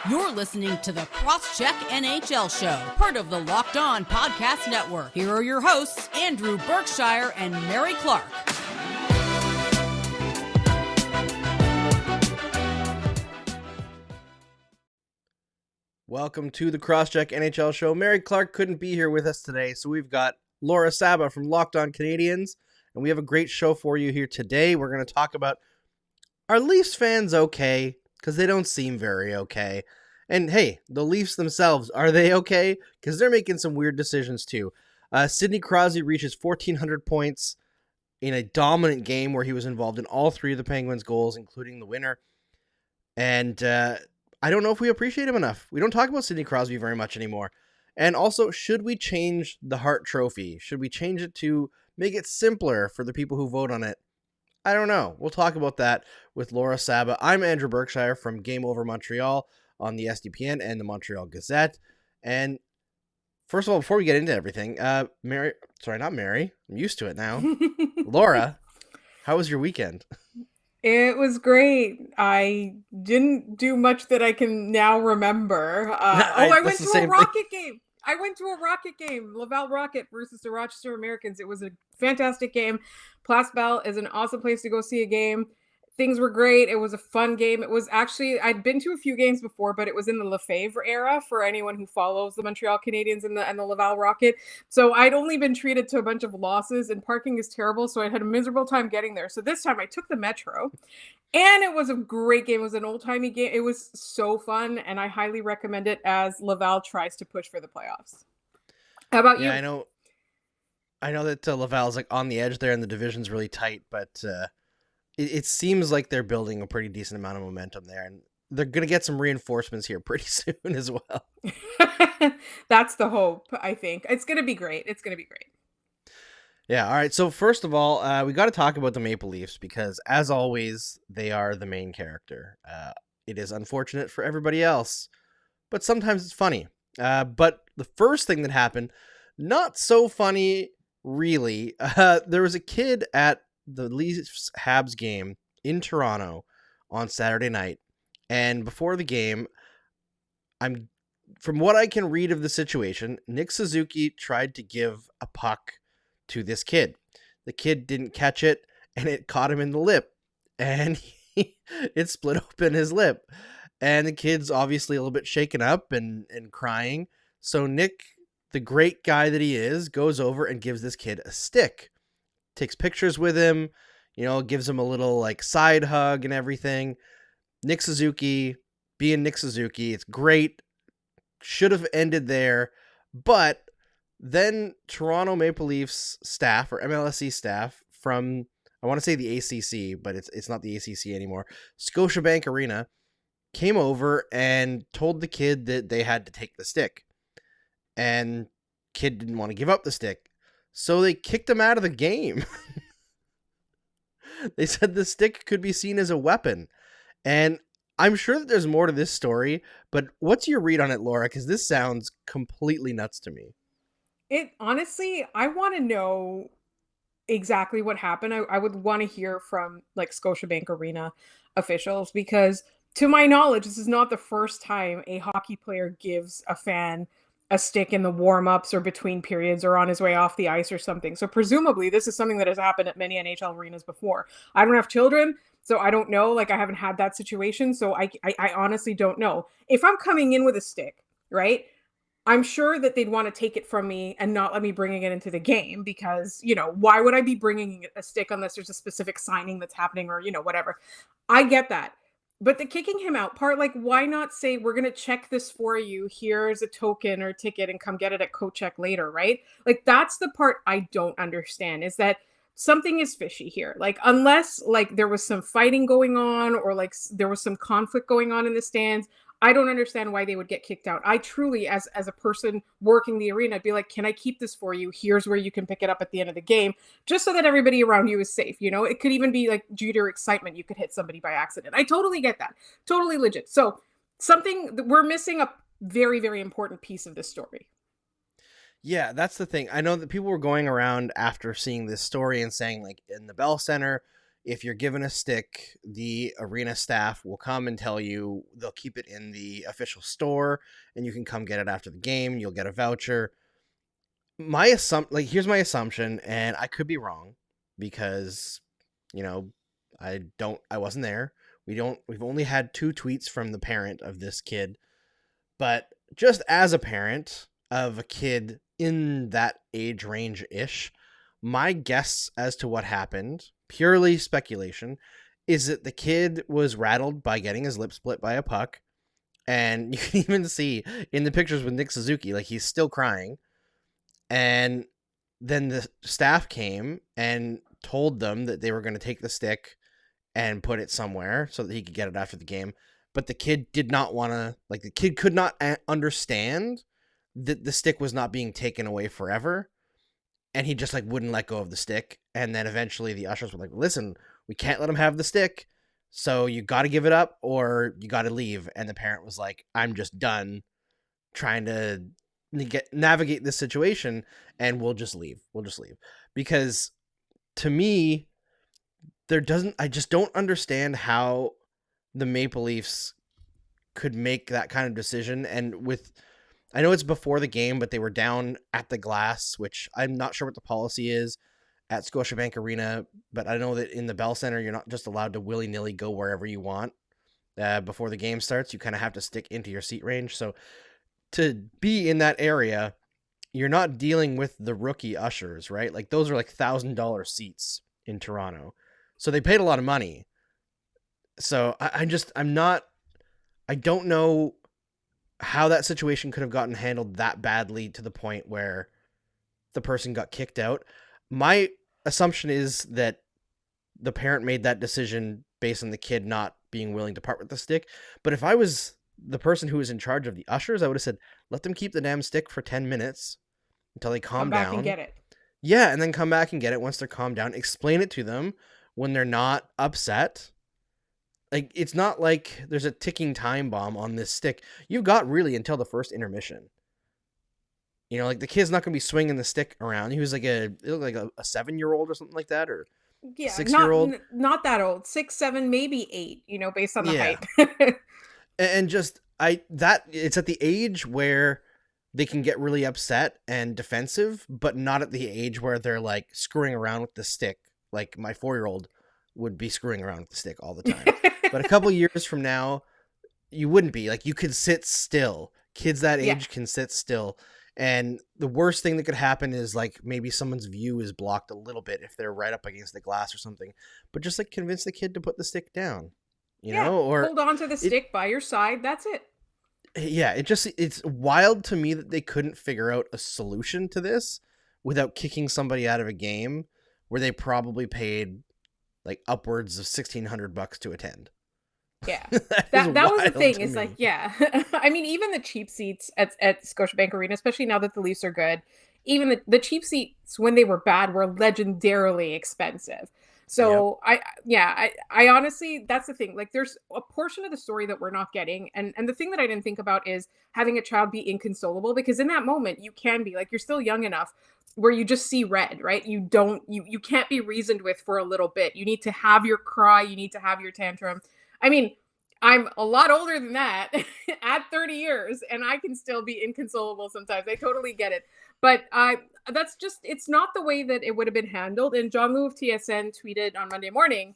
You're listening to the Crosscheck NHL Show, part of the Locked On Podcast Network. Here are your hosts, Andrew Berkshire and Mary Clarke. Welcome to the Crosscheck NHL Show. Mary Clarke couldn't be here with us today, so we've got Laura Saba from Locked On Canadiens, and we have a great show for you here today. We're going to talk about, are Leafs fans okay? Because they don't seem very okay. And hey, the Leafs themselves, are they okay? Because they're making some weird decisions too. Sidney Crosby reaches 1,400 points in a dominant game where he was involved in all three of the Penguins' goals, including the winner. And I don't know if we appreciate him enough. We don't talk about Sidney Crosby very much anymore. And also, should we change the Hart Trophy? Should we change it to make it simpler for the people who vote on it? I don't know. We'll talk about that with Laura Saba. I'm Andrew Berkshire from Game Over Montreal on the SDPN and the Montreal Gazette. And first of all, before we get into everything, not Mary. I'm used to it now. Laura, how was your weekend? It was great. I didn't do much that I can now remember. I went to a Rocket game. I went to a Rocket game, Laval Rocket versus the Rochester Americans. It was a fantastic game. Place Bell is an awesome place to go see a game. Things were great. It was a fun game. It was actually, I'd been to a few games before, but it was in the Lefebvre era for anyone who follows the Montreal Canadiens and the Laval Rocket. So I'd only been treated to a bunch of losses, and parking is terrible. So I had a miserable time getting there. So this time I took the Metro, and it was a great game. It was an old-timey game. It was so fun, and I highly recommend it as Laval tries to push for the playoffs. How about you? I know that Laval's like on the edge there, and the division's really tight, but it seems like they're building a pretty decent amount of momentum there, and they're going to get some reinforcements here pretty soon as well. That's the hope, I think. It's going to be great. Yeah, all right. So first of all, we got to talk about the Maple Leafs because, as always, they are the main character. It is unfortunate for everybody else, but sometimes it's funny. But the first thing that happened, not so funny, really. There was a kid at the Leafs Habs game in Toronto on Saturday night, and before the game, from what I can read of the situation, Nick Suzuki tried to give a puck to this kid. The kid didn't catch it, and it caught him in the lip, and it split open his lip, and the kid's obviously a little bit shaken up and crying. So Nick, the great guy that he is, goes over and gives this kid a stick. Takes pictures with him, gives him a little like side hug and everything. Nick Suzuki being Nick Suzuki, it's great. Should have ended there, but then Toronto Maple Leafs staff or MLSE staff from, I want to say the ACC, but it's not the ACC anymore, Scotiabank Arena, came over and told the kid that they had to take the stick, and kid didn't want to give up the stick. So they kicked him out of the game. They said the stick could be seen as a weapon. And I'm sure that there's more to this story, but what's your read on it, Laura? Because this sounds completely nuts to me. Honestly, I want to know exactly what happened. I would want to hear from like Scotiabank Arena officials, because to my knowledge, this is not the first time a hockey player gives a fan a stick in the warm-ups or between periods or on his way off the ice or something. So presumably this is something that has happened at many NHL arenas before. I don't have children, so I don't know. Like, I haven't had that situation, so I honestly don't know. If I'm coming in with a stick, right, I'm sure that they'd want to take it from me and not let me bring it into the game, because, why would I be bringing a stick unless there's a specific signing that's happening or, whatever. I get that. But the kicking him out part, like, why not say, we're going to check this for you. Here's a token or ticket and come get it at coat check later, right? Like, that's the part I don't understand, is that something is fishy here. Like, unless like there was some fighting going on or like there was some conflict going on in the stands, I don't understand why they would get kicked out. I truly, as a person working the arena, I'd be like, can I keep this for you? Here's where you can pick it up at the end of the game, just so that everybody around you is safe. It could even be like due to your excitement, you could hit somebody by accident. I totally get that. Totally legit. So we're missing a very, very important piece of this story. Yeah, that's the thing. I know that people were going around after seeing this story and saying, like, in the Bell Center, if you're given a stick, the arena staff will come and tell you they'll keep it in the official store and you can come get it after the game. You'll get a voucher. Here's my assumption, and I could be wrong because, I wasn't there. We've only had 2 tweets from the parent of this kid, but just as a parent of a kid in that age range-ish, my guess as to what happened, purely speculation, is that the kid was rattled by getting his lip split by a puck. And you can even see in the pictures with Nick Suzuki, like he's still crying. And then the staff came and told them that they were going to take the stick and put it somewhere so that he could get it after the game. But the kid did not want to, the kid could not understand that the stick was not being taken away forever. And he just wouldn't let go of the stick. And then eventually the ushers were like, listen, we can't let him have the stick. So you got to give it up or you got to leave. And the parent was like, I'm just done trying to navigate this situation and we'll just leave. Because to me, I just don't understand how the Maple Leafs could make that kind of decision. And I know it's before the game, but they were down at the glass, which I'm not sure what the policy is at Scotiabank Arena, but I know that in the Bell Center, you're not just allowed to willy-nilly go wherever you want before the game starts. You kind of have to stick into your seat range. So to be in that area, you're not dealing with the rookie ushers, right? Those are $1,000 seats in Toronto. So they paid a lot of money. So I don't know how that situation could have gotten handled that badly to the point where the person got kicked out. My assumption is that the parent made that decision based on the kid not being willing to part with the stick. But if I was the person who was in charge of the ushers, I would have said, let them keep the damn stick for 10 minutes until they calm down. Come back and get it. Yeah, and then come back and get it once they're calmed down. Explain it to them when they're not upset. It's not like there's a ticking time bomb on this stick. You've got really until the first intermission. The kid's not going to be swinging the stick around. He was it looked like a 7-year-old or something like that, or 6-year-old. Not that old, 6, 7, maybe 8. Based on the height. And it's at the age where they can get really upset and defensive, but not at the age where they're screwing around with the stick. Like my 4-year-old would be screwing around with the stick all the time. But a couple years from now, you wouldn't be. You could sit still. Kids that age can sit still. And the worst thing that could happen is maybe someone's view is blocked a little bit if they're right up against the glass or something. But just convince the kid to put the stick down, or hold on to the stick by your side. That's it. Yeah, it's wild to me that they couldn't figure out a solution to this without kicking somebody out of a game where they probably paid upwards of $1,600 to attend. Yeah, that was the thing. It's I mean, even the cheap seats at Scotiabank Arena, especially now that the Leafs are good, even the cheap seats when they were bad were legendarily expensive. So I honestly, that's the thing. There's a portion of the story that we're not getting. And the thing that I didn't think about is having a child be inconsolable, because in that moment you can be you're still young enough where you just see red, right? You can't be reasoned with for a little bit. You need to have your cry. You need to have your tantrum. I mean, I'm a lot older than that at 30 years, and I can still be inconsolable sometimes. I totally get it. But that's just, it's not the way that it would have been handled. And John Liu of TSN tweeted on Monday morning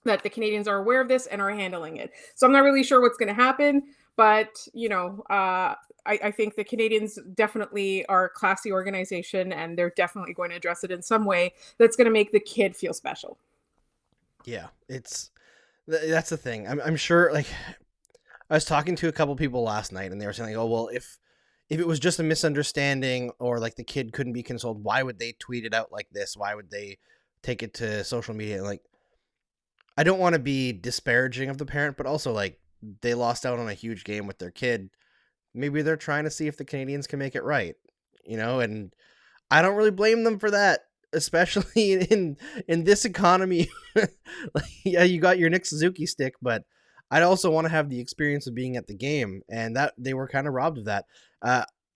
that the Canadiens are aware of this and are handling it. So I'm not really sure what's going to happen. But, I think the Canadiens definitely are a classy organization, and they're definitely going to address it in some way that's going to make the kid feel special. Yeah, that's the thing. I'm sure, I was talking to a couple people last night, and they were saying, oh, well, if it was just a misunderstanding or the kid couldn't be consoled, why would they tweet it out like this? Why would they take it to social media? I don't want to be disparaging of the parent, but also they lost out on a huge game with their kid. Maybe they're trying to see if the Canadiens can make it right, and I don't really blame them for that. Especially in this economy. Yeah, you got your Nick Suzuki stick, but I'd also want to have the experience of being at the game, and that they were kind of robbed of that.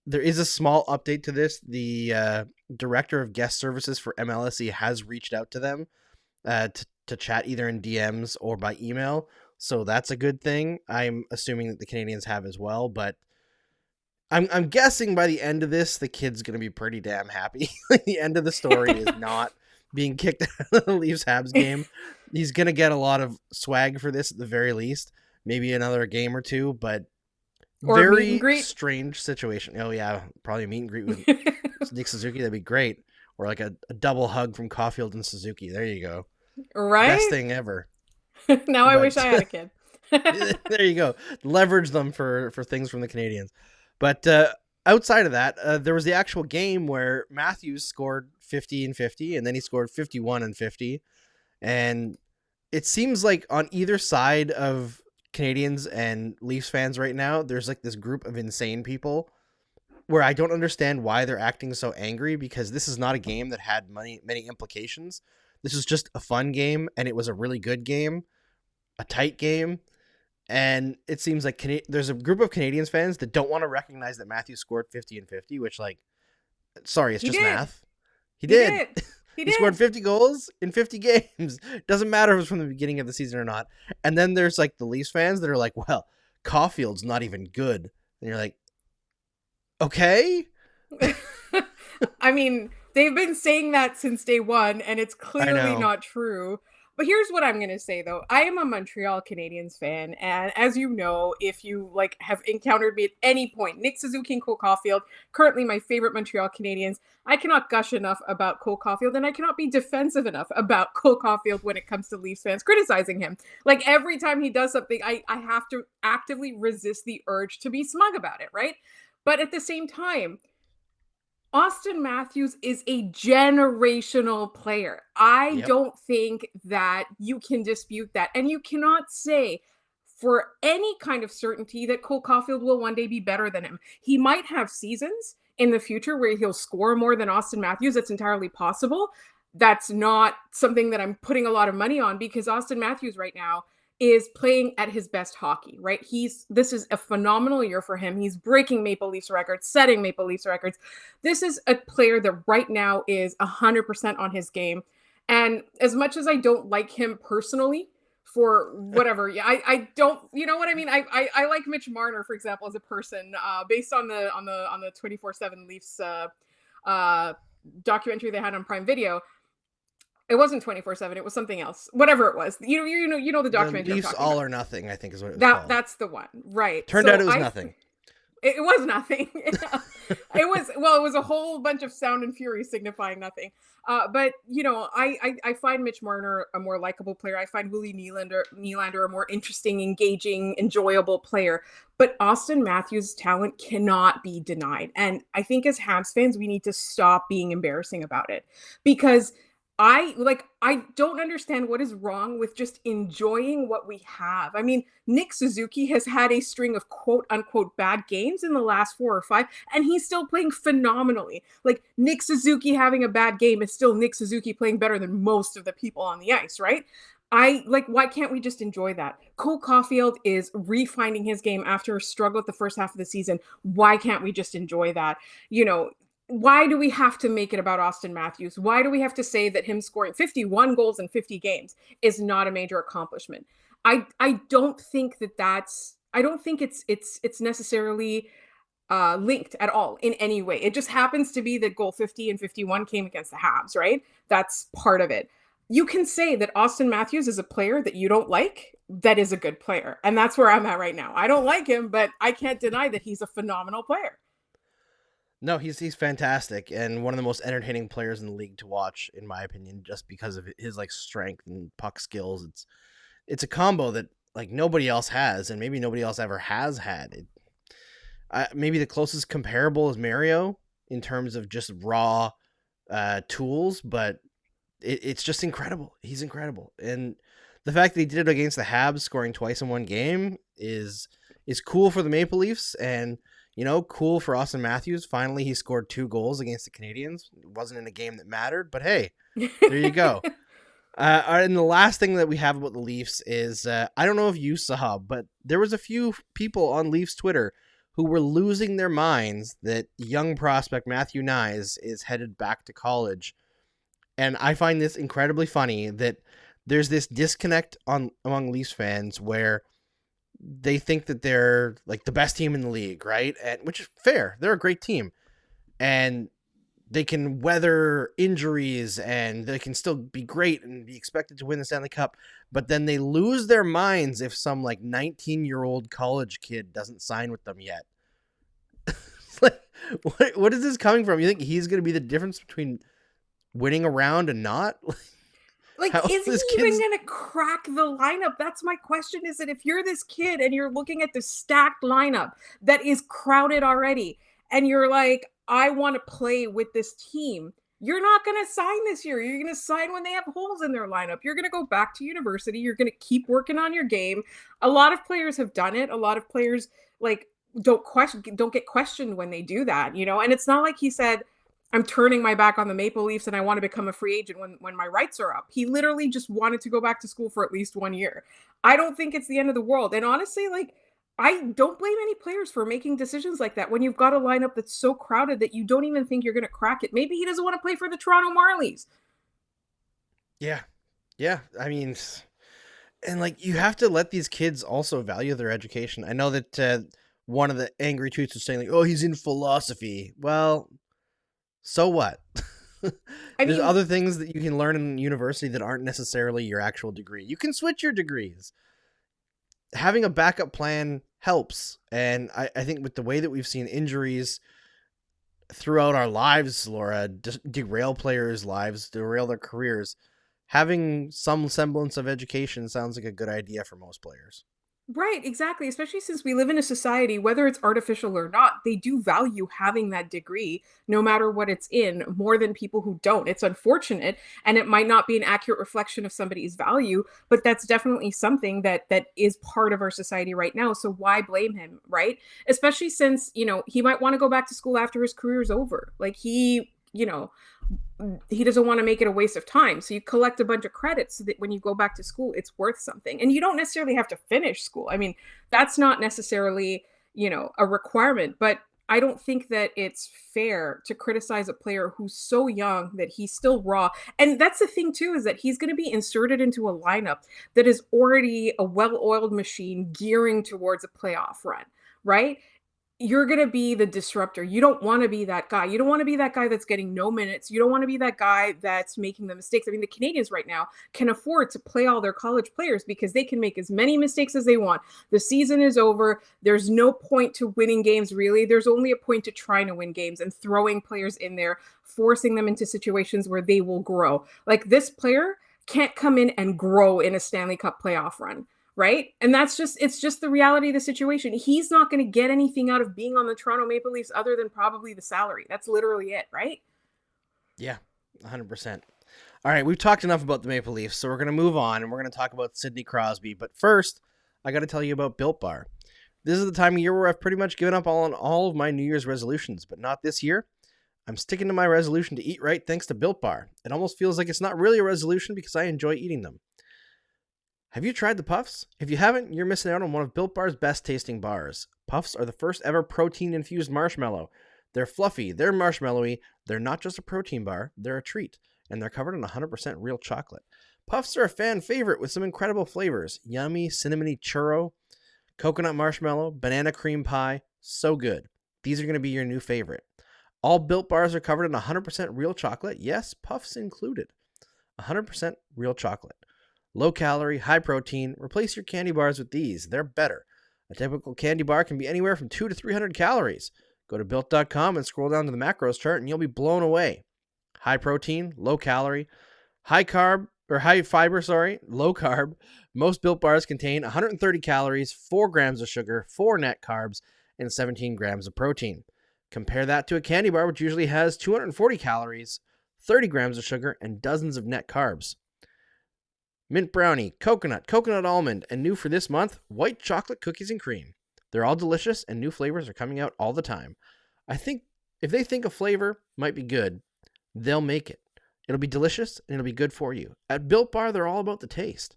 There is a small update to this. The director of guest services for MLSE has reached out to them to to chat either in DMs or by email. So that's a good thing. I'm assuming that the Canadiens have as well, but I'm guessing by the end of this, the kid's going to be pretty damn happy. Like, the end of the story is not being kicked out of the Leafs Habs game. He's going to get a lot of swag for this at the very least. Maybe another game or two, but or very strange situation. Oh yeah, probably a meet and greet with Nick Suzuki. That'd be great. Or like a double hug from Caulfield and Suzuki. There you go. Right? Best thing ever. Now I wish I had a kid. There you go. Leverage them for things from the Canadiens. But outside of that, there was the actual game where Matthews scored 50 and 50, and then he scored 51 and 50. And it seems like on either side of Canadiens and Leafs fans right now, there's like this group of insane people where I don't understand why they're acting so angry, because this is not a game that had many implications. This was just a fun game, and it was a really good game, a tight game. And it seems like there's a group of Canadiens fans that don't want to recognize that Matthews scored 50 and 50, which, like, sorry, it's just math. He did. He scored 50 goals in 50 games. Doesn't matter if it was from the beginning of the season or not. And then there's like the Leafs fans that are like, well, Caulfield's not even good. And you're like, okay. I mean, they've been saying that since day one, and it's clearly not true. But here's what I'm going to say, though. I am a Montreal Canadiens fan, and as you know, if you have encountered me at any point, Nick Suzuki and Cole Caulfield, currently my favorite Montreal Canadiens. I cannot gush enough about Cole Caulfield, and I cannot be defensive enough about Cole Caulfield when it comes to Leafs fans criticizing him. Like, every time he does something, I have to actively resist the urge to be smug about it, right? But at the same time, Auston Matthews is a generational player. I don't think that you can dispute that. And you cannot say for any kind of certainty that Cole Caulfield will one day be better than him. He might have seasons in the future where he'll score more than Auston Matthews. That's entirely possible. That's not something that I'm putting a lot of money on, because Auston Matthews right now is playing at his best hockey, right? This is a phenomenal year for him. He's breaking Maple Leafs records, setting Maple Leafs records. This is a player that right now is 100% on his game. And as much as I don't like him personally for whatever, I don't, you know what I mean? I like Mitch Marner, for example, as a person, based on the 24/7 Leafs documentary they had on Prime Video. It wasn't 24/7. It was something else. Whatever it was. You know the documentary. The Leafs All or Nothing, I think is what it was called. That's the one. Right. Turned out it was nothing. It was nothing. It was a whole bunch of sound and fury signifying nothing. But I find Mitch Marner a more likable player. I find Willie Nylander a more interesting, engaging, enjoyable player. But Auston Matthews' talent cannot be denied. And I think as Habs fans, we need to stop being embarrassing about it, because I don't understand what is wrong with just enjoying what we have. I mean, Nick Suzuki has had a string of quote unquote bad games in the last 4 or 5, and he's still playing phenomenally. Like, Nick Suzuki having a bad game is still Nick Suzuki playing better than most of the people on the ice, right? Why can't we just enjoy that? Cole Caulfield is refining his game after a struggle at the first half of the season. Why can't we just enjoy that? Why do we have to make it about Auston Matthews? Why do we have to say that him scoring 51 goals in 50 games is not a major accomplishment? I don't think it's necessarily linked at all in any way. It just happens to be that goal 50 and 51 came against the Habs, right? That's part of it. You can say that Auston Matthews is a player that you don't like, that is a good player. And that's where I'm at right now. I don't like him, but I can't deny that he's a phenomenal player. No, he's fantastic, and one of the most entertaining players in the league to watch, in my opinion, just because of his strength and puck skills. It's a combo that nobody else has, and maybe nobody else ever has had. Maybe the closest comparable is Mario in terms of just raw tools, but it's just incredible. He's incredible, and the fact that he did it against the Habs, scoring twice in one game, is cool for the Maple Leafs, and cool for Auston Matthews. Finally, he scored 2 goals against the Canadiens. It wasn't in a game that mattered, but hey, there you go. And the last thing that we have about the Leafs is, I don't know if you saw, but there was a few people on Leafs Twitter who were losing their minds that young prospect Matthew Knies is headed back to college. And I find this incredibly funny that there's this disconnect among Leafs fans where they think that they're like the best team in the league, right? And which is fair. They're a great team. And they can weather injuries and they can still be great and be expected to win the Stanley Cup. But then they lose their minds if some like 19-year-old college kid doesn't sign with them yet. Like, what is this coming from? You think he's going to be the difference between winning a round and not? Like, is he even going to crack the lineup? That's my question, is that if you're this kid and you're looking at the stacked lineup that is crowded already, and you're like, I want to play with this team, you're not going to sign this year. You're going to sign when they have holes in their lineup. You're going to go back to university. You're going to keep working on your game. A lot of players have done it. A lot of players like don't get questioned when they do that, you know? And it's not like he said, I'm turning my back on the Maple Leafs and I want to become a free agent when my rights are up. He literally just wanted to go back to school for at least 1 year. I don't think it's the end of the world. And honestly, like, I don't blame any players for making decisions like that when you've got a lineup that's so crowded that you don't even think you're going to crack it. Maybe he doesn't want to play for the Toronto Marlies. Yeah. Yeah. I mean, and like, you have to let these kids also value their education. I know that one of the angry tweets was saying like, oh, he's in philosophy. Well, so what? There's other things that you can learn in university that aren't necessarily your actual degree. You can switch your degrees. Having a backup plan helps. And I think with the way that we've seen injuries throughout our lives, Laura, derail players' lives, derail their careers, having some semblance of education sounds like a good idea for most players. Right, exactly. Especially since we live in a society, whether it's artificial or not, they do value having that degree, no matter what it's in, more than people who don't. It's unfortunate, and it might not be an accurate reflection of somebody's value, but that's definitely something that is part of our society right now. So why blame him, right? Especially since, you know, he might want to go back to school after his career is over. Like he doesn't want to make it a waste of time. So you collect a bunch of credits so that when you go back to school, it's worth something. And you don't necessarily have to finish school. I mean, that's not necessarily, a requirement, but I don't think that it's fair to criticize a player who's so young that he's still raw. And that's the thing too, is that he's going to be inserted into a lineup that is already a well-oiled machine gearing towards a playoff run, right? You're going to be the disruptor. You don't want to be that guy. You don't want to be that guy that's getting no minutes. You don't want to be that guy that's making the mistakes. I mean, the Canadiens right now can afford to play all their college players because they can make as many mistakes as they want. The season is over. There's no point to winning games, really. There's only a point to trying to win games and throwing players in there, forcing them into situations where they will grow. Like, this player can't come in and grow in a Stanley Cup playoff run. Right. And it's just the reality of the situation. He's not going to get anything out of being on the Toronto Maple Leafs other than probably the salary. That's literally it. Right. Yeah, 100%. All right. We've talked enough about the Maple Leafs, so we're going to move on and we're going to talk about Sidney Crosby. But first, I got to tell you about Built Bar. This is the time of year where I've pretty much given up on all of my New Year's resolutions, but not this year. I'm sticking to my resolution to eat right thanks to Built Bar. It almost feels like it's not really a resolution because I enjoy eating them. Have you tried the Puffs? If you haven't, you're missing out on one of Built Bar's best tasting bars. Puffs are the first ever protein-infused marshmallow. They're fluffy, they're marshmallowy, they're not just a protein bar, they're a treat, and they're covered in 100% real chocolate. Puffs are a fan favorite with some incredible flavors. Yummy, cinnamony churro, coconut marshmallow, banana cream pie. So good. These are going to be your new favorite. All Built Bars are covered in 100% real chocolate. Yes, Puffs included. 100% real chocolate. Low calorie, high protein. Replace your candy bars with these. They're better. A typical candy bar can be anywhere from 200 to 300 calories. Go to Built.com and scroll down to the macros chart and you'll be blown away. High protein, low calorie, high fiber, low carb. Most Built Bars contain 130 calories, 4 grams of sugar, 4 net carbs, and 17 grams of protein. Compare that to a candy bar, which usually has 240 calories, 30 grams of sugar, and dozens of net carbs. Mint brownie, coconut almond, and new for this month, white chocolate cookies and cream. They're all delicious and new flavors are coming out all the time. I think if they think a flavor might be good, they'll make it. It'll be delicious and it'll be good for you. At Built Bar, they're all about the taste.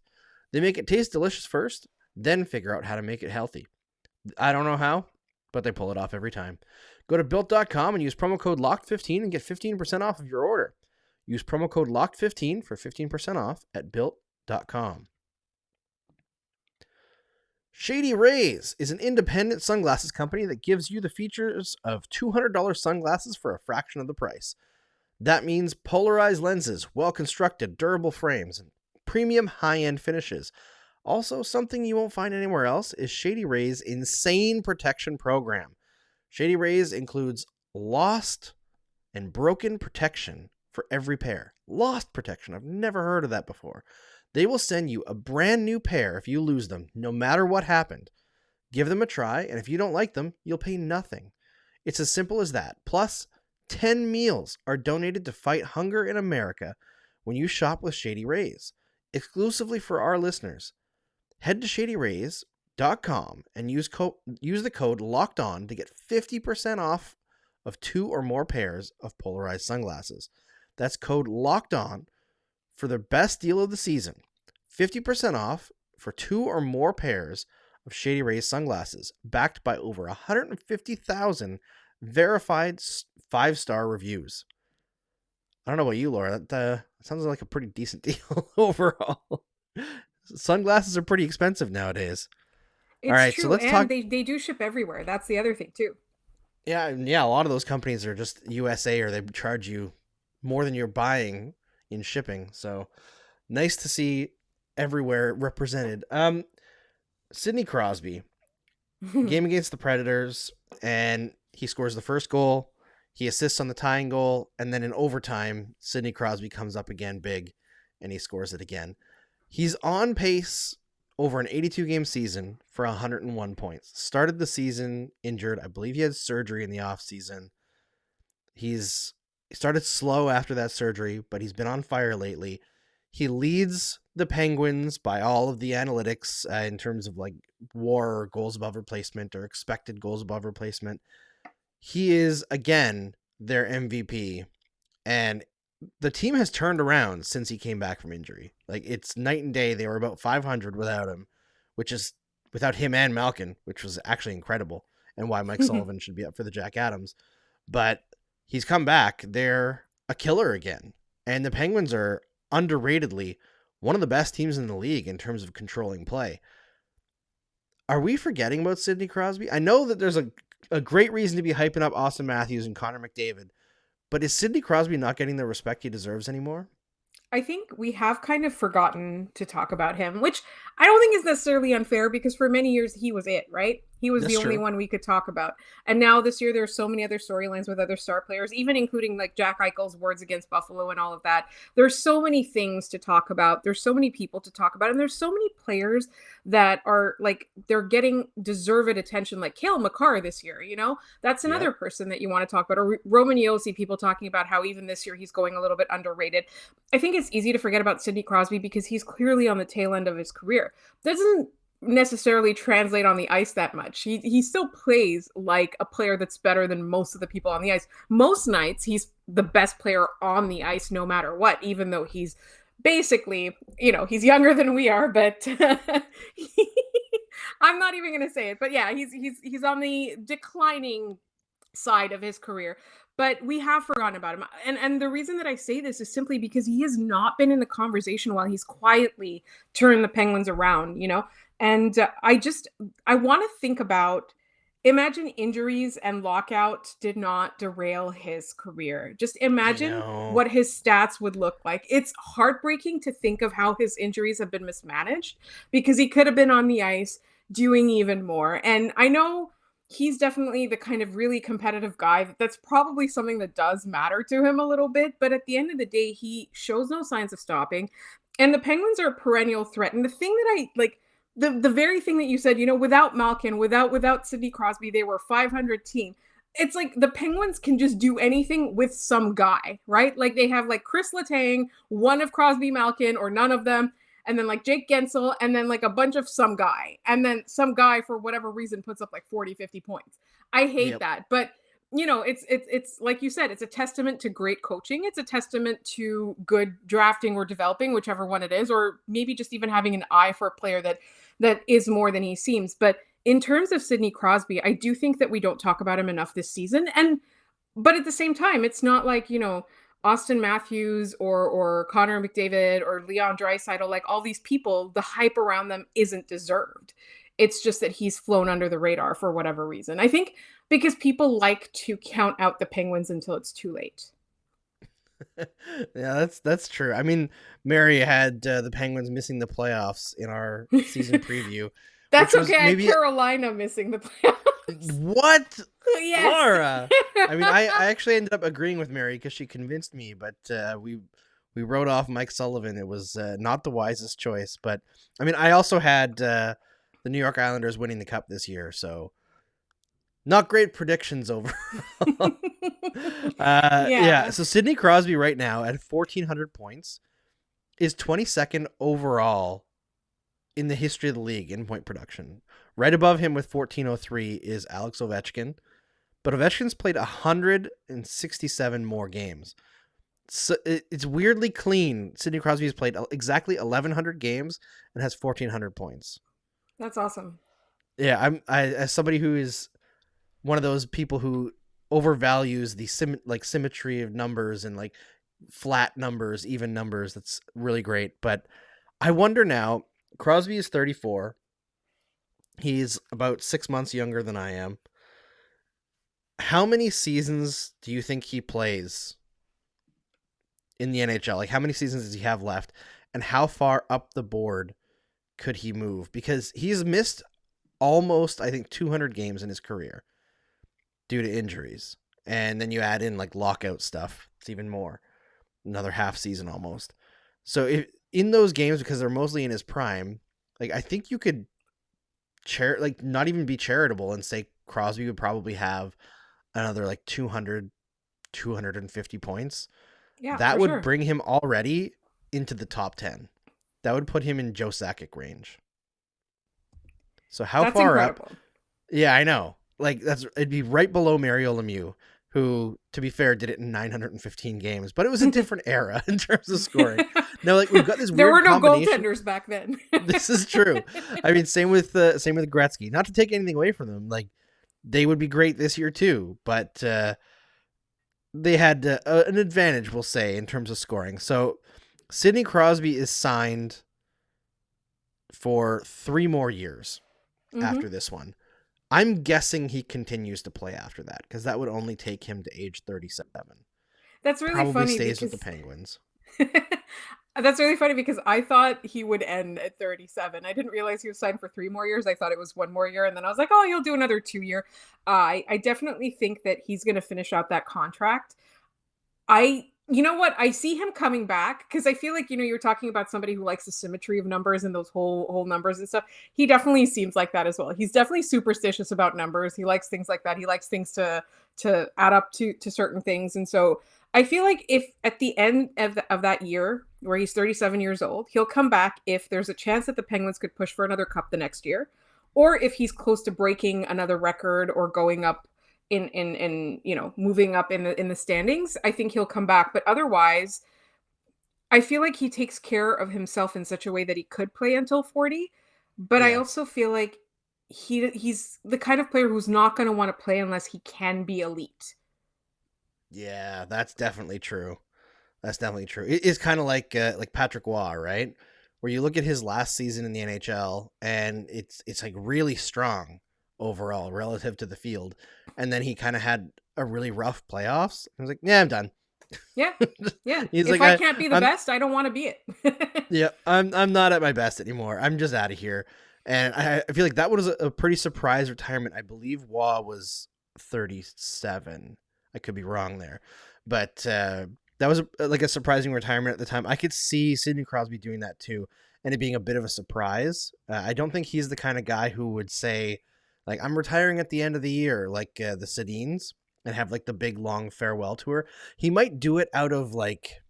They make it taste delicious first, then figure out how to make it healthy. I don't know how, but they pull it off every time. Go to Built.com and use promo code LOCKED15 and get 15% off of your order. Use promo code LOCKED15 for 15% off at Built.com. Shady Rays is an independent sunglasses company that gives you the features of $200 sunglasses for a fraction of the price. That means polarized lenses, well-constructed, durable frames, and premium high-end finishes. Also, something you won't find anywhere else is Shady Rays' insane protection program. Shady Rays includes lost and broken protection for every pair. Lost protection. I've never heard of that before. They will send you a brand new pair if you lose them, no matter what happened. Give them a try, and if you don't like them, you'll pay nothing. It's as simple as that. Plus, 10 meals are donated to fight hunger in America when you shop with Shady Rays, exclusively for our listeners. Head to shadyrays.com and use the code LOCKEDON to get 50% off of 2 or more pairs of polarized sunglasses. That's code LOCKEDON for the best deal of the season. 50% off for 2 or more pairs of Shady Rays sunglasses, backed by over 150,000 verified 5-star reviews. I don't know about you, Laura. That sounds like a pretty decent deal overall. Sunglasses are pretty expensive nowadays. It's all right, true, so let's and talk. They do ship everywhere. That's the other thing too. Yeah. A lot of those companies are just USA, or they charge you more than you're buying in shipping. So nice to see everywhere represented. Sidney Crosby, game against the Predators, and he scores the first goal. He assists on the tying goal, and then in overtime, Sidney Crosby comes up again big, and he scores it again. He's on pace over an 82-game season for 101 points. Started the season injured. I believe he had surgery in the offseason. He started slow after that surgery, but he's been on fire lately. He leads the Penguins by all of the analytics in terms of like WAR, or goals above replacement, or expected goals above replacement. He is, again, their MVP, and the team has turned around since he came back from injury. Like, it's night and day. They were about 500 without him, which is without him and Malkin, which was actually incredible, and why Mike Sullivan should be up for the Jack Adams. But he's come back. They're a killer again, and the Penguins are underratedly one of the best teams in the league in terms of controlling play. Are we forgetting about Sidney Crosby? I know that there's a great reason to be hyping up Auston Matthews and Connor McDavid, but is Sidney Crosby not getting the respect he deserves anymore? I think we have kind of forgotten to talk about him, which I don't think is necessarily unfair because for many years he was it, right? He was the only one we could talk about. And now this year there's so many other storylines with other star players, even including like Jack Eichel's words against Buffalo and all of that. There's so many things to talk about. There's so many people to talk about. And there's so many players that are like, they're getting deserved attention, like Cale Makar this year, you know? That's another person that you want to talk about. Or Roman Josi, people talking about how even this year he's going a little bit underrated. I think it's easy to forget about Sidney Crosby because he's clearly on the tail end of his career. Doesn't necessarily translate on the ice that much. He still plays like a player that's better than most of the people on the ice. Most nights he's the best player on the ice no matter what, even though he's basically, you know, he's younger than we are, but I'm not even going to say it. But yeah, he's on the declining side of his career. But we have forgotten about him. And the reason that I say this is simply because he has not been in the conversation while he's quietly turned the Penguins around, you know? And I want to think about, imagine injuries and lockout did not derail his career. Just imagine what his stats would look like. It's heartbreaking to think of how his injuries have been mismanaged because he could have been on the ice doing even more. And I know he's definitely the kind of really competitive guy. That's probably something that does matter to him a little bit. But at the end of the day, he shows no signs of stopping. And the Penguins are a perennial threat. And the thing that I like, the very thing that you said, you know, without Malkin, without Sidney Crosby, they were a 500 team. It's like the Penguins can just do anything with some guy, right? Like they have like Chris Letang, one of Crosby, Malkin, or none of them. And then like Jake Gensel, and then like a bunch of some guy. And then some guy, for whatever reason, puts up like 40, 50 points. I hate that. But, you know, it's like you said, it's a testament to great coaching. It's a testament to good drafting or developing, whichever one it is, or maybe just even having an eye for a player that is more than he seems. But in terms of Sidney Crosby, I do think that we don't talk about him enough this season. But at the same time, it's not like, you know, Auston Matthews or Connor McDavid or Leon Draisaitl, like all these people, the hype around them isn't deserved. It's just that he's flown under the radar for whatever reason. I think because people like to count out the Penguins until it's too late. Yeah, that's true. I mean, Mary had the Penguins missing the playoffs in our season preview. That's okay. I had Carolina missing the playoffs. What? Yes. Laura. I mean, I actually ended up agreeing with Mary because she convinced me, but we wrote off Mike Sullivan. It was not the wisest choice, but I mean, I also had the New York Islanders winning the cup this year, so not great predictions overall. Yeah. So Sidney Crosby right now at 1,400 points is 22nd overall in the history of the league in point production. Right above him with 1,403 is Alex Ovechkin, but Ovechkin's played 167 more games. So it's weirdly clean. Sidney Crosby has played exactly 1,100 games and has 1,400 points. That's awesome. Yeah, I as somebody who is one of those people who overvalues the symmetry of numbers and like flat numbers, even numbers. That's really great. But I wonder now, Crosby is 34. He's about 6 months younger than I am. How many seasons do you think he plays in the NHL? Like, how many seasons does he have left? And how far up the board could he move? Because he's missed almost, I think, 200 games in his career due to injuries. And then you add in like lockout stuff. It's even more. Another half season almost. So if in those games, because they're mostly in his prime, like I think you could not even be charitable and say Crosby would probably have another like 200, 250 points. Yeah, that would bring him already into the top 10. That would put him in Joe Sakic range. So that's far incredible. Up? Yeah, I know. Like it'd be right below Mario Lemieux, who, to be fair, did it in 915 games, but it was a different era in terms of scoring. No, like we've got this there weird were no goaltenders back then. This is true. I mean, same with Gretzky. Not to take anything away from them, like they would be great this year too, but they had an advantage, we'll say, in terms of scoring. So Sidney Crosby is signed for 3 more years after this one. I'm guessing he continues to play after that because that would only take him to age 37. That's really Probably funny. Stays with the Penguins. That's really funny because I thought he would end at 37. I didn't realize he was signed for 3 more years. I thought it was 1 more year. And then I was like, oh, he'll do another 2 year. I definitely think that he's going to finish out that contract. You know what? I see him coming back because I feel like, you're talking about somebody who likes the symmetry of numbers and those whole numbers and stuff. He definitely seems like that as well. He's definitely superstitious about numbers. He likes things like that. He likes things to add up to certain things. And so I feel like if at the end of that year where he's 37 years old, he'll come back if there's a chance that the Penguins could push for another cup the next year, or if he's close to breaking another record or going up in moving up in the standings, I think he'll come back. But otherwise, I feel like he takes care of himself in such a way that he could play until 40. But yeah. I also feel like he's the kind of player who's not going to want to play unless he can be elite. Yeah, that's definitely true. That's definitely true. It's kind of like Patrick Waugh, right? Where you look at his last season in the NHL and it's like really strong overall relative to the field, and then he kind of had a really rough playoffs. I was like, yeah, I'm done. Yeah. He's if I can't be the best, I don't want to be it. Yeah, I'm not at my best anymore. I'm just out of here. And I feel like that was a pretty surprise retirement. I believe Waugh was 37. I could be wrong there, but that was like a surprising retirement at the time. I could see Sidney Crosby doing that too, and it being a bit of a surprise. I don't think he's the kind of guy who would say, like, I'm retiring at the end of the year, like the Sedins, and have like the big long farewell tour. He might do it out of like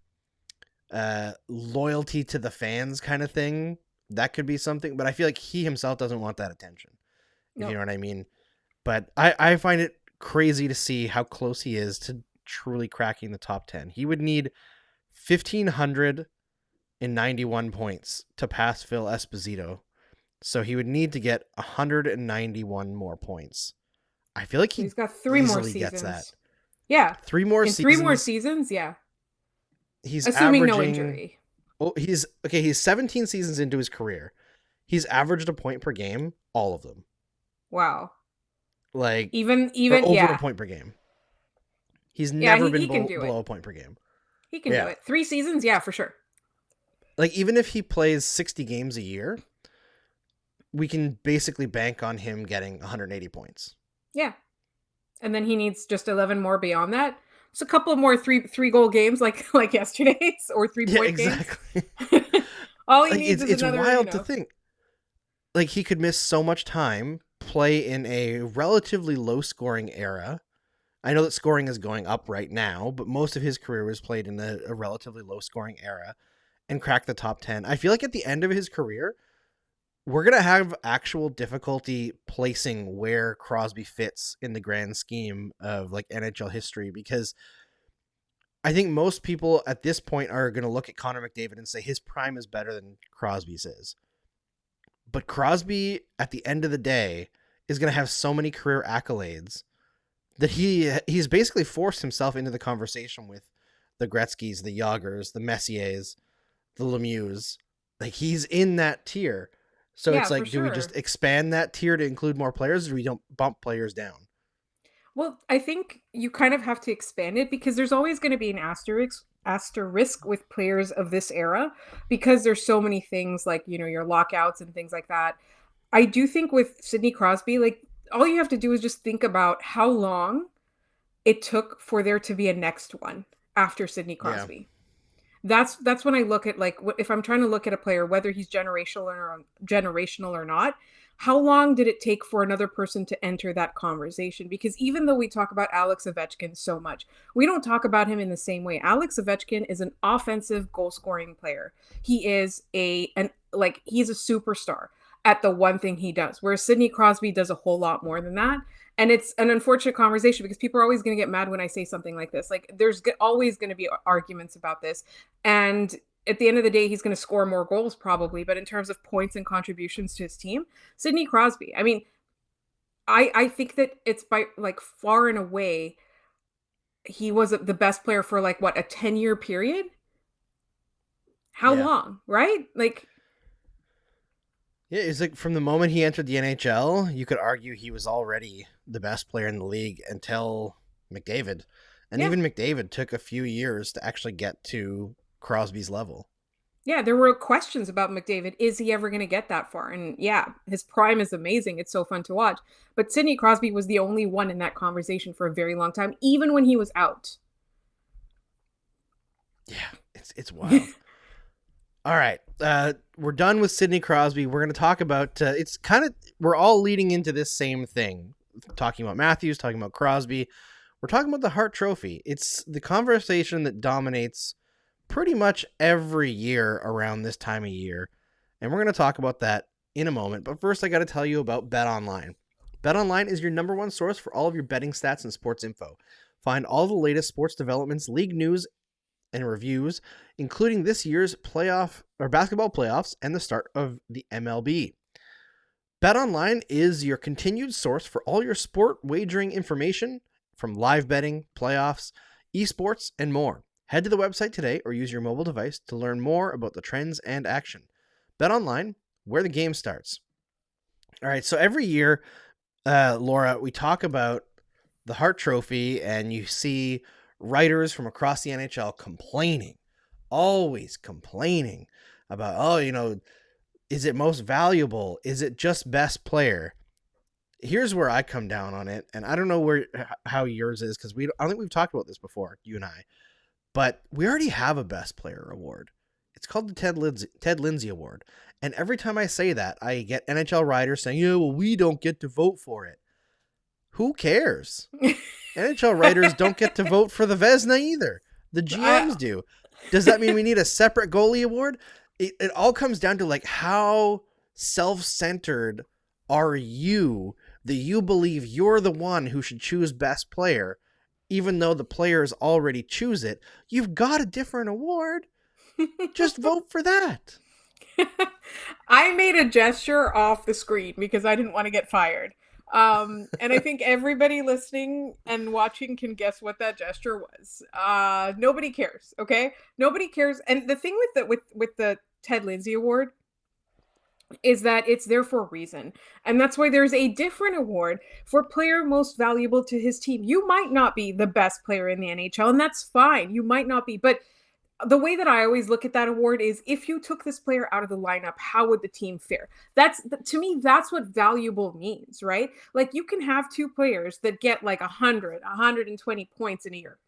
loyalty to the fans kind of thing. That could be something, but I feel like he himself doesn't want that attention. No. You know what I mean? But I find it crazy to see how close he is to truly cracking the top 10. He would need 1,591 points to pass Phil Esposito. So he would need to get 191 more points. I feel like he's got 3 more seasons. Gets that. Yeah. 3 more seasons. 3 more seasons, yeah. he's assuming no averaging. injury. Oh, he's 17 seasons into his career. He's averaged a point per game, all of them. Wow. Like Even or over yeah. a point per game. He's Yeah, never been he can do below it. a point per game. He can do it. 3 seasons, yeah, for sure. Like even if he plays 60 games a year, we can basically bank on him getting 180 points. Yeah. And then he needs just 11 more beyond that. Just a couple more three goal games like yesterday's or 3-point exactly. games. All he Like needs is it's another, wild to think. Like he could miss so much time, play in a relatively low scoring era. I know that scoring is going up right now, but most of his career was played in a relatively low scoring era and crack the top 10. I feel like at the end of his career, we're going to have actual difficulty placing where Crosby fits in the grand scheme of like NHL history, because I think most people at this point are going to look at Connor McDavid and say his prime is better than Crosby's is. But Crosby, at the end of the day, is going to have so many career accolades that he's basically forced himself into the conversation with the Gretzkys, the Yagers, the Messiers, the Lemieux. Like he's in that tier. So it's like, do we just expand that tier to include more players, or we don't bump players down? Well, I think you kind of have to expand it because there's always going to be an asterisk with players of this era because there's so many things like, your lockouts and things like that. I do think with Sidney Crosby, like all you have to do is just think about how long it took for there to be a next one after Sidney Crosby. Yeah. That's when I look at like if I'm trying to look at a player, whether he's generational or not, how long did it take for another person to enter that conversation? Because even though we talk about Alex Ovechkin so much, we don't talk about him in the same way. Alex Ovechkin is an offensive goal scoring player. He is he's a superstar at the one thing he does, whereas Sidney Crosby does a whole lot more than that. And it's an unfortunate conversation because people are always going to get mad when I say something like this. Like there's always going to be arguments about this. And at the end of the day, he's going to score more goals probably. But in terms of points and contributions to his team, Sidney Crosby, I mean, I think that it's by like far and away, he was the best player for like what, a 10-year period? How long, right? Like, yeah, it's like from the moment he entered the NHL, you could argue he was already the best player in the league until McDavid. And even McDavid took a few years to actually get to Crosby's level. Yeah, there were questions about McDavid. Is he ever going to get that far? And yeah, his prime is amazing. It's so fun to watch. But Sidney Crosby was the only one in that conversation for a very long time, even when he was out. Yeah, it's wild. All right, we're done with Sidney Crosby. We're going to talk about, we're all leading into this same thing. Talking about Matthews, talking about Crosby. We're talking about the Hart Trophy. It's the conversation that dominates pretty much every year around this time of year. And we're going to talk about that in a moment. But first, I got to tell you about BetOnline. BetOnline is your number one source for all of your betting stats and sports info. Find all the latest sports developments, league news, and reviews, including this year's basketball playoffs and the start of the MLB. BetOnline is your continued source for all your sport wagering information from live betting, playoffs, esports, and more. Head to the website today or use your mobile device to learn more about the trends and action. BetOnline, where the game starts. All right, so every year, Laura, we talk about the Hart Trophy, and you see writers from across the NHL always complaining about, is it most valuable? Is it just best player? Here's where I come down on it, and I don't know how yours is, because I don't think we've talked about this before, you and I, but we already have a best player award. It's called the Ted Lindsay Award, and every time I say that, I get NHL writers saying, yeah, well, we don't get to vote for it. Who cares? NHL writers don't get to vote for the Vezina either. The GMs do. Does that mean we need a separate goalie award? It all comes down to like how self-centered are you that you believe you're the one who should choose best player, even though the players already choose it. You've got a different award. Just vote for that. I made a gesture off the screen because I didn't want to get fired. And I think everybody listening and watching can guess what that gesture was. Nobody cares, okay? Nobody cares. And the thing with the Ted Lindsay Award is that it's there for a reason. And that's why there's a different award for player most valuable to his team. You might not be the best player in the NHL, and that's fine. You might not be, but the way that I always look at that award is if you took this player out of the lineup, how would the team fare? That's, to me, that's what valuable means, right? Like, you can have two players that get like 100, 120 points in a year.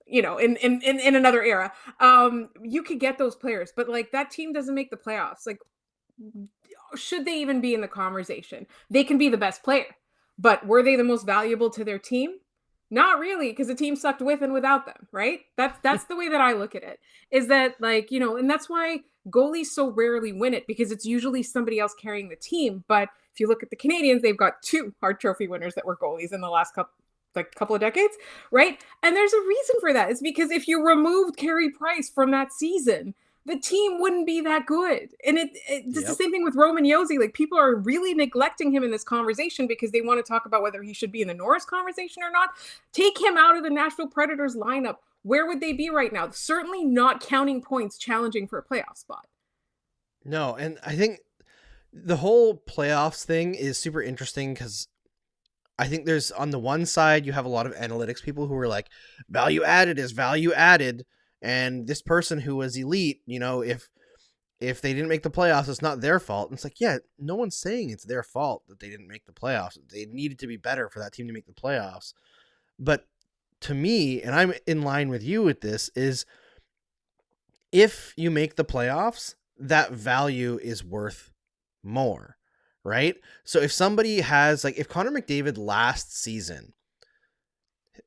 You know, in another era, you could get those players, but like that team doesn't make the playoffs. Like, should they even be in the conversation? They can be the best player, but were they the most valuable to their team? Not really, because the team sucked with and without them, right? That's the way that I look at it. Is that, like, you know, and that's why goalies so rarely win it, because it's usually somebody else carrying the team. But if you look at the Canadiens, they've got 2 Hart Trophy winners that were goalies in the last couple of decades, right? And there's a reason for that. It's because if you removed Carey Price from that season, the team wouldn't be that good. And it's the same thing with Roman Josi. Like, people are really neglecting him in this conversation because they want to talk about whether he should be in the Norris conversation or not. Take him out of the Nashville Predators lineup. Where would they be right now? Certainly not counting points, challenging for a playoff spot. No, and I think the whole playoffs thing is super interesting because I think there's, on the one side, you have a lot of analytics people who are like, value added is value added. And this person who was elite, you know, if they didn't make the playoffs, it's not their fault. And it's like, yeah, no one's saying it's their fault that they didn't make the playoffs. They needed to be better for that team to make the playoffs. But to me, and I'm in line with you with this, is if you make the playoffs, that value is worth more, right? So if somebody has, like, if Connor McDavid last season,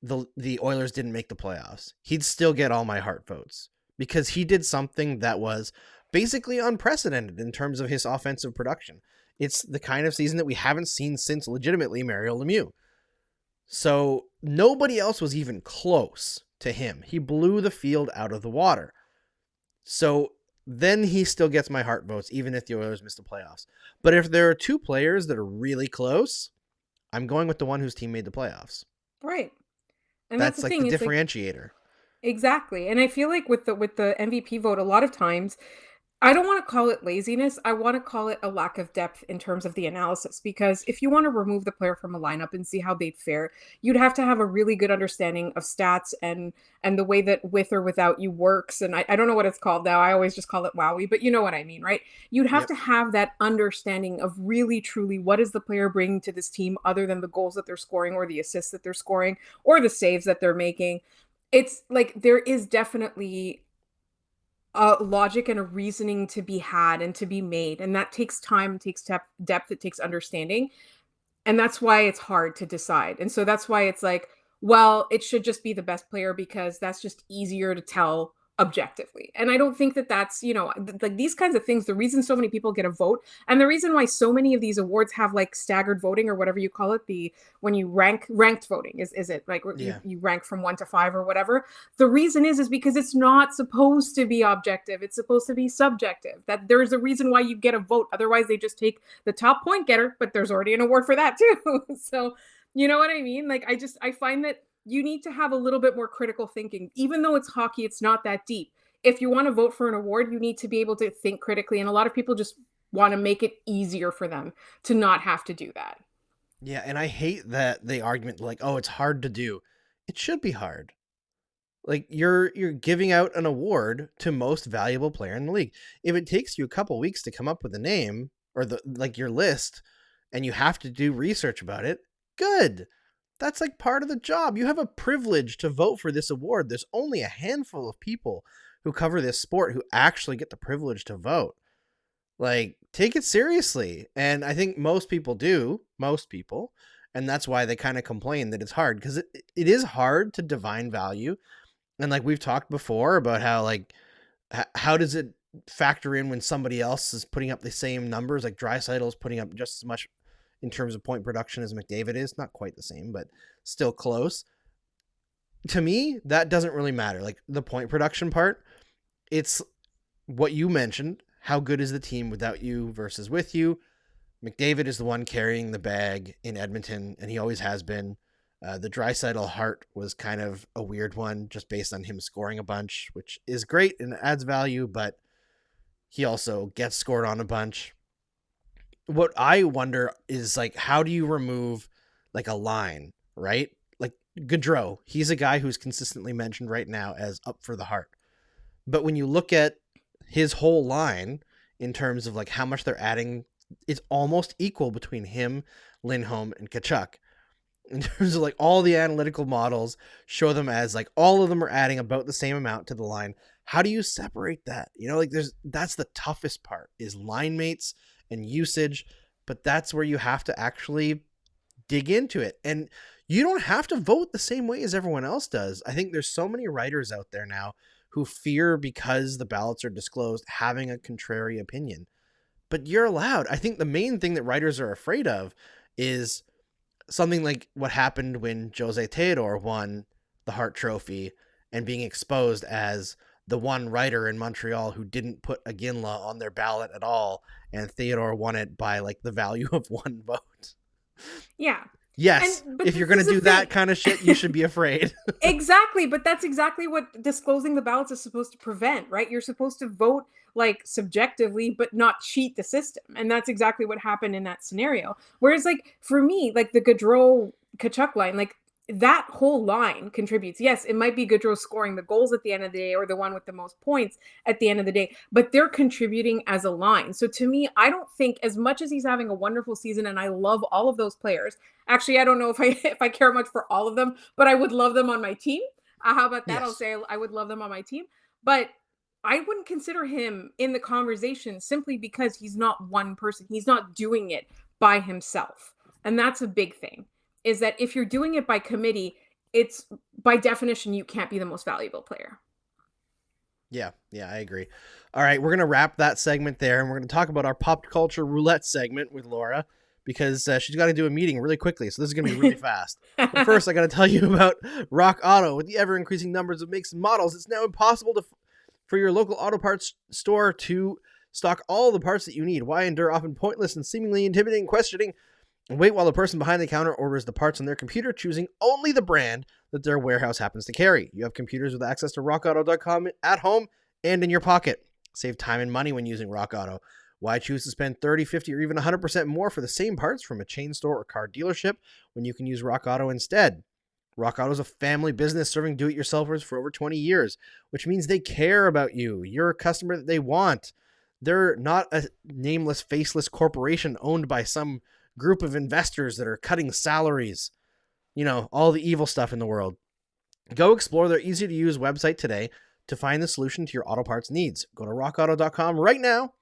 the Oilers didn't make the playoffs, he'd still get all my Hart votes because he did something that was basically unprecedented in terms of his offensive production. It's the kind of season that we haven't seen since legitimately Mario Lemieux. So nobody else was even close to him. He blew the field out of the water. So then he still gets my Hart votes, even if the Oilers missed the playoffs. But if there are 2 players that are really close, I'm going with the one whose team made the playoffs. Right. And That's the like thing, the is, differentiator. like, exactly. And I feel like with the MVP vote, a lot of times, I don't want to call it laziness. I want to call it a lack of depth in terms of the analysis, because if you want to remove the player from a lineup and see how they'd fare, you'd have to have a really good understanding of stats and the way that with or without you works. And I don't know what it's called now. I always just call it Wowie, but you know what I mean, right? You'd have to have that understanding of really, truly, what is the player bringing to this team other than the goals that they're scoring or the assists that they're scoring or the saves that they're making. It's like, there is definitely a logic and a reasoning to be had and to be made. And that takes time, it takes depth, it takes understanding. And that's why it's hard to decide. And so that's why it's like, well, it should just be the best player because that's just easier to tell objectively. And I don't think that that's, you know, like these kinds of things, the reason so many people get a vote and the reason why so many of these awards have like staggered voting or whatever you call it, when you ranked voting, is it like you rank from 1 to 5 or whatever? The reason is because it's not supposed to be objective. It's supposed to be subjective. That there's a reason why you get a vote. Otherwise they just take the top point getter, but there's already an award for that too. So, you know what I mean? Like, I find that you need to have a little bit more critical thinking. Even though it's hockey, it's not that deep. If you want to vote for an award, you need to be able to think critically. And a lot of people just want to make it easier for them to not have to do that. Yeah, and I hate that the argument, like, oh, it's hard to do. It should be hard. Like, you're giving out an award to most valuable player in the league. If it takes you a couple weeks to come up with a name or your list, and you have to do research about it, good. That's like part of the job. You have a privilege to vote for this award. There's only a handful of people who cover this sport who actually get the privilege to vote. Like, take it seriously. And I think most people do. Most people. And that's why they kind of complain that it's hard, because it is hard to divine value. And like we've talked before about how, like, how does it factor in when somebody else is putting up the same numbers? Like Draisaitl's putting up just as much in terms of point production as McDavid is. Not quite the same, but still close. To me, that doesn't really matter. Like, the point production part, it's what you mentioned. How good is the team without you versus with you? McDavid is the one carrying the bag in Edmonton, and he always has been. The Draisaitl Hart was kind of a weird one just based on him scoring a bunch, which is great and adds value, but he also gets scored on a bunch. What I wonder is, like, how do you remove like a line, right? Like Gaudreau, he's a guy who's consistently mentioned right now as up for the Hart. But when you look at his whole line in terms of like how much they're adding, it's almost equal between him, Lindholm, and Tkachuk. In terms of like all the analytical models show them as like all of them are adding about the same amount to the line. How do you separate that? You know, like that's the toughest part is line mates and usage, but that's where you have to actually dig into it. And you don't have to vote the same way as everyone else does. I think there's so many writers out there now who fear, because the ballots are disclosed, having a contrary opinion. But you're allowed. I think the main thing that writers are afraid of is something like what happened when Jose Theodore won the Hart Trophy and being exposed as the one writer in Montreal who didn't put Iginla on their ballot at all, and Theodore won it by like the value of one vote. Yeah. Yes, if you're going to do that kind of shit, you should be afraid. Exactly, but that's exactly what disclosing the ballots is supposed to prevent, right? You're supposed to vote like subjectively, but not cheat the system. And that's exactly what happened in that scenario. Whereas like for me, like the Gaudreau Tkachuk line, like that whole line contributes. Yes, it might be Gaudreau scoring the goals at the end of the day or the one with the most points at the end of the day, but they're contributing as a line. So to me, I don't think, as much as he's having a wonderful season and I love all of those players, actually, I don't know if I care much for all of them, but I would love them on my team. How about that? Yes. I'll say I would love them on my team, but I wouldn't consider him in the conversation simply because he's not one person. He's not doing it by himself. And that's a big thing, is that if you're doing it by committee, it's by definition, you can't be the most valuable player. Yeah, I agree. All right, we're going to wrap that segment there, and we're going to talk about our pop culture roulette segment with Laura, because she's got to do a meeting really quickly, so this is going to be really fast. But first, I got to tell you about Rock Auto. With the ever-increasing numbers of makes and models, it's now impossible for your local auto parts store to stock all the parts that you need. Why endure often pointless and seemingly intimidating questioning and wait while the person behind the counter orders the parts on their computer, choosing only the brand that their warehouse happens to carry? You have computers with access to rockauto.com at home and in your pocket. Save time and money when using Rock Auto. Why choose to spend 30, 50, or even 100% more for the same parts from a chain store or car dealership when you can use Rock Auto instead? Rock Auto is a family business serving do-it-yourselfers for over 20 years, which means they care about you. You're a customer that they want. They're not a nameless, faceless corporation owned by some group of investors that are cutting salaries. You know, all the evil stuff in the world. Go explore their easy-to-use website today to find the solution to your auto parts needs. Go to rockauto.com right now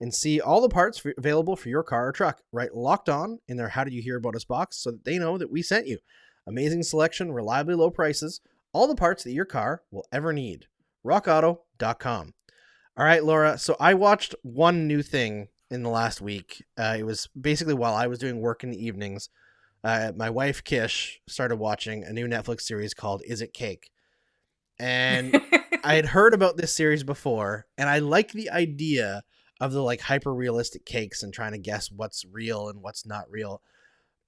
and see all the parts available for your car or truck. Write Locked On in their How Did You Hear About Us box so that they know that we sent you. Amazing selection, reliably low prices, all the parts that your car will ever need. rockauto.com. All right, Laura. So I watched one new thing in the last week. It was basically while I was doing work in the evenings. My wife, Kish, started watching a new Netflix series called Is It Cake? And I had heard about this series before, and I like the idea of the like hyper realistic cakes and trying to guess what's real and what's not real.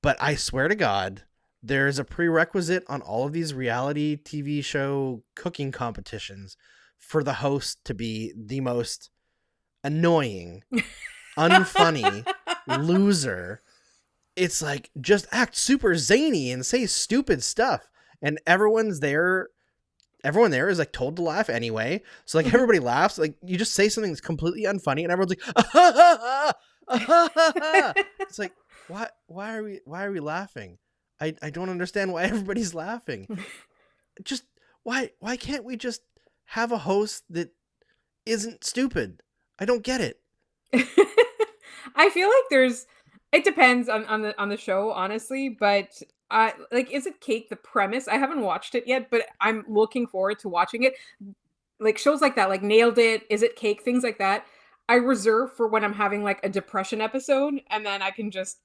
But I swear to God, there's a prerequisite on all of these reality TV show cooking competitions for the host to be the most annoying, unfunny loser. It's like, just act super zany and say stupid stuff. And everyone there is like told to laugh anyway. So like everybody laughs. Like you just say something that's completely unfunny and everyone's like, ah, ah, ah, ah, ah, ah. It's like, why are we laughing? I don't understand why everybody's laughing. Just why can't we just have a host that isn't stupid? I don't get it. I feel like it depends on the show, honestly, but like, Is It Cake? The premise, I haven't watched it yet, but I'm looking forward to watching it. Like shows like that, like Nailed It, Is It Cake, things like that, I reserve for when I'm having like a depression episode, and then I can just,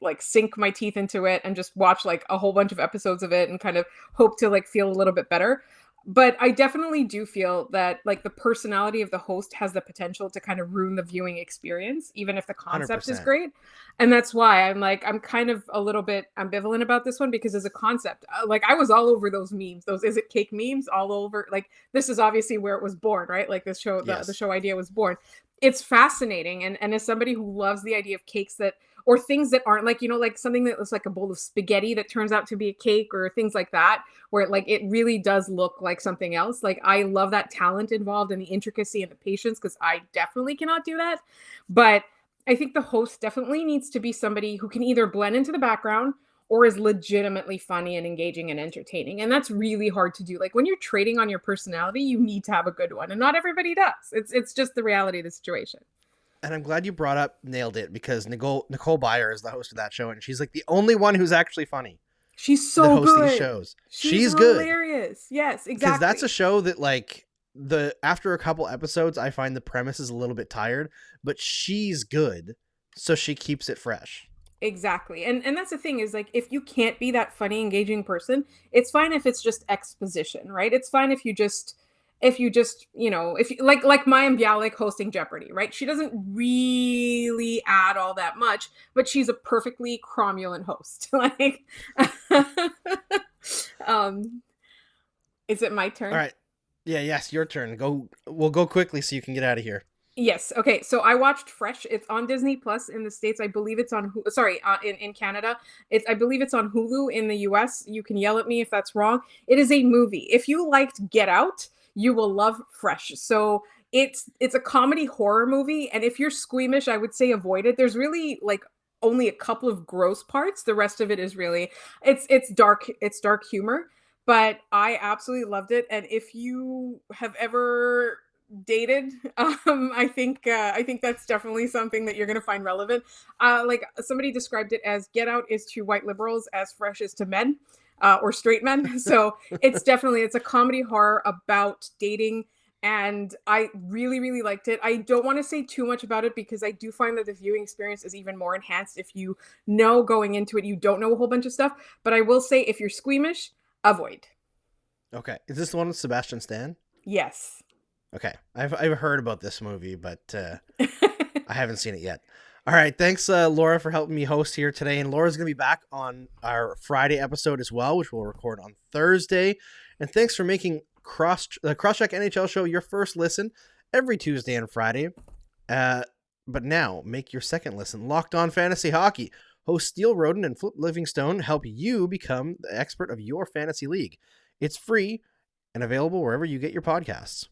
like sink my teeth into it and just watch like a whole bunch of episodes of it and kind of hope to like feel a little bit better. But I definitely do feel that like the personality of the host has the potential to kind of ruin the viewing experience, even if the concept is 100%. great. And that's why I'm kind of a little bit ambivalent about this one, because as a concept, like I was all over those memes, those is it cake memes all over. Like this is obviously where it was born, right? Like this show, the Yes. show idea was born. It's fascinating. And as somebody who loves the idea of cakes that, or things that aren't like, like something that looks like a bowl of spaghetti that turns out to be a cake, or things like that, where like it really does look like something else. Like I love that talent involved and the intricacy and the patience, because I definitely cannot do that. But I think the host definitely needs to be somebody who can either blend into the background or is legitimately funny and engaging and entertaining. And that's really hard to do. Like when you're trading on your personality, you need to have a good one. And not everybody does. It's just the reality of the situation. And I'm glad you brought up Nailed It, because Nicole Byer is the host of that show, and she's like the only one who's actually funny. She's that so hosts good. these shows. She's good. Hilarious. Yes, exactly. Because that's a show that like after a couple episodes, I find the premise is a little bit tired, but she's good, so she keeps it fresh. Exactly. And that's the thing is like, if you can't be that funny, engaging person, it's fine if it's just exposition, right? It's fine if you just, if you, like Maya Bialik hosting Jeopardy, right? She doesn't really add all that much, but she's a perfectly cromulent host. Like, is it my turn? All right. Yeah, yes, your turn. We'll go quickly so you can get out of here. Yes. Okay. So I watched Fresh. It's on Disney Plus in the States. I believe it's on, in Canada. I believe it's on Hulu in the US. You can yell at me if that's wrong. It is a movie. If you liked Get Out, you will love Fresh. So it's a comedy horror movie. And if you're squeamish, I would say avoid it. There's really like only a couple of gross parts. The rest of it is really, it's dark humor, but I absolutely loved it. And if you have ever dated, I think that's definitely something that you're going to find relevant. Like somebody described it as Get Out is to white liberals as Fresh is to men, or straight men. So it's a comedy horror about dating, and I really, really liked it. I don't want to say too much about it, because I do find that the viewing experience is even more enhanced if you know going into it you don't know a whole bunch of stuff. But I will say, if you're squeamish, avoid. Okay. Is this the one with Sebastian Stan? Yes. Okay. I've heard about this movie, but I haven't seen it yet. All right. Thanks, Laura, for helping me host here today. And Laura's going to be back on our Friday episode as well, which we'll record on Thursday. And thanks for making the Crosscheck NHL show your first listen every Tuesday and Friday. But now make your second listen. Locked On Fantasy Hockey. Hosts Steele Roden and Flip Livingstone help you become the expert of your fantasy league. It's free and available wherever you get your podcasts.